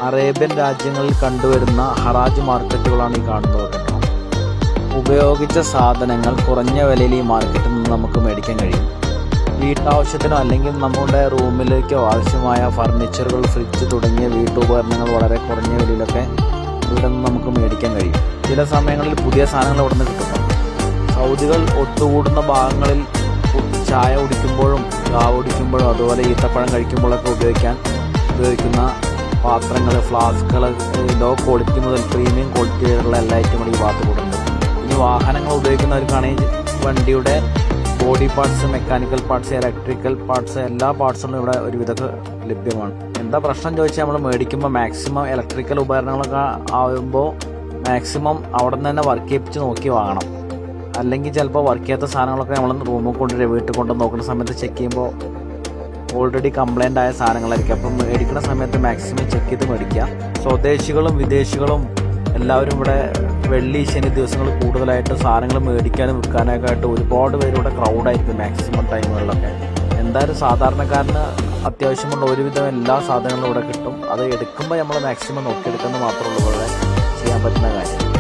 Arabian രാജ്യങ്ങളിൽ കണ്ടുവരുന്ന ഹറാജ് മാർക്കറ്റുകളാണ് ഈ കാണുന്നത് കേട്ടോ. ഉപയോഗിച്ച സാധനങ്ങൾ കുറഞ്ഞ വിലയിൽ ഈ മാർക്കറ്റിൽ നിന്ന് നമുക്ക് മേടിക്കാൻ കഴിയും. വീട്ടാവശ്യത്തിനോ അല്ലെങ്കിൽ നമ്മുടെ റൂമിലേക്കോ ആവശ്യമായ ഫർണിച്ചറുകൾ, ഫ്രിഡ്ജ് തുടങ്ങിയ വീട്ടുപകരണങ്ങൾ വളരെ കുറഞ്ഞ വിലയിലൊക്കെ ഇവിടെ നിന്ന് നമുക്ക് മേടിക്കാൻ കഴിയും. ചില സമയങ്ങളിൽ പുതിയ സാധനങ്ങൾ ഇവിടെ നിന്ന് കിട്ടും. സൗദികൾ ഒത്തുകൂടുന്ന ഭാഗങ്ങളിൽ ചായ കുടിക്കുമ്പോഴും കാവ് കുടിക്കുമ്പോഴും അതുപോലെ ഈത്തപ്പഴം കഴിക്കുമ്പോഴൊക്കെ ഉപയോഗിക്കുന്ന പാത്രങ്ങൾ, ഫ്ലാസ്കുകൾ, ലോ ക്വാളിറ്റി മുതൽ പ്രീമിയം ക്വാളിറ്റി വരെയുള്ള എല്ലാ ഐറ്റങ്ങളും ഈ ഭാഗത്ത് കൂടുന്നുണ്ട്. ഇനി വാഹനങ്ങൾ ഉപയോഗിക്കുന്നവർക്കാണെങ്കിൽ വണ്ടിയുടെ body parts, mechanical parts, electrical parts, എല്ലാ പാർട്സുകളും ഇവിടെ ഒരുവിധമൊക്കെ ലഭ്യമാണ്. എന്താ പ്രശ്നം ചോദിച്ചാൽ നമ്മൾ മേടിക്കുമ്പോൾ മാക്സിമം ഇലക്ട്രിക്കൽ ഉപകരണങ്ങളൊക്കെ ആകുമ്പോൾ മാക്സിമം അവിടെ നിന്ന് തന്നെ വർക്ക് ചെയ്യിപ്പിച്ച് നോക്കി വാങ്ങണം. അല്ലെങ്കിൽ ചിലപ്പോൾ വർക്ക് ചെയ്യാത്ത സാധനങ്ങളൊക്കെ നമ്മൾ റൂമിൽ കൊണ്ടുവരിക, വീട്ടിൽ കൊണ്ടു നോക്കുന്ന സമയത്ത് ചെക്ക് ചെയ്യുമ്പോൾ ഓൾറെഡി കംപ്ലൈൻ്റ് ആയ സാധനങ്ങളായിരിക്കും. അപ്പം മേടിക്കുന്ന സമയത്ത് മാക്സിമം ചെക്ക് ചെയ്ത് മേടിക്കുക. സ്വദേശികളും വിദേശികളും എല്ലാവരും ഇവിടെ വെള്ളി, ശനി ദിവസങ്ങൾ കൂടുതലായിട്ട് സാധനങ്ങൾ മേടിക്കാനും വിൽക്കാനൊക്കെ ആയിട്ട് ഒരുപാട് പേരിവിടെ ക്രൗഡായിരിക്കും മാക്സിമം ടൈമുകളിലൊക്കെ. എന്തായാലും സാധാരണക്കാരന് അത്യാവശ്യമുള്ള ഒരുവിധം എല്ലാ സാധനങ്ങളും ഇവിടെ കിട്ടും. അത് എടുക്കുമ്പോൾ നമ്മൾ മാക്സിമം നോക്കിയെടുക്കുന്നത് മാത്രമേ ഉള്ളൂ ഇവിടെ ചെയ്യാൻ പറ്റുന്ന കാര്യം.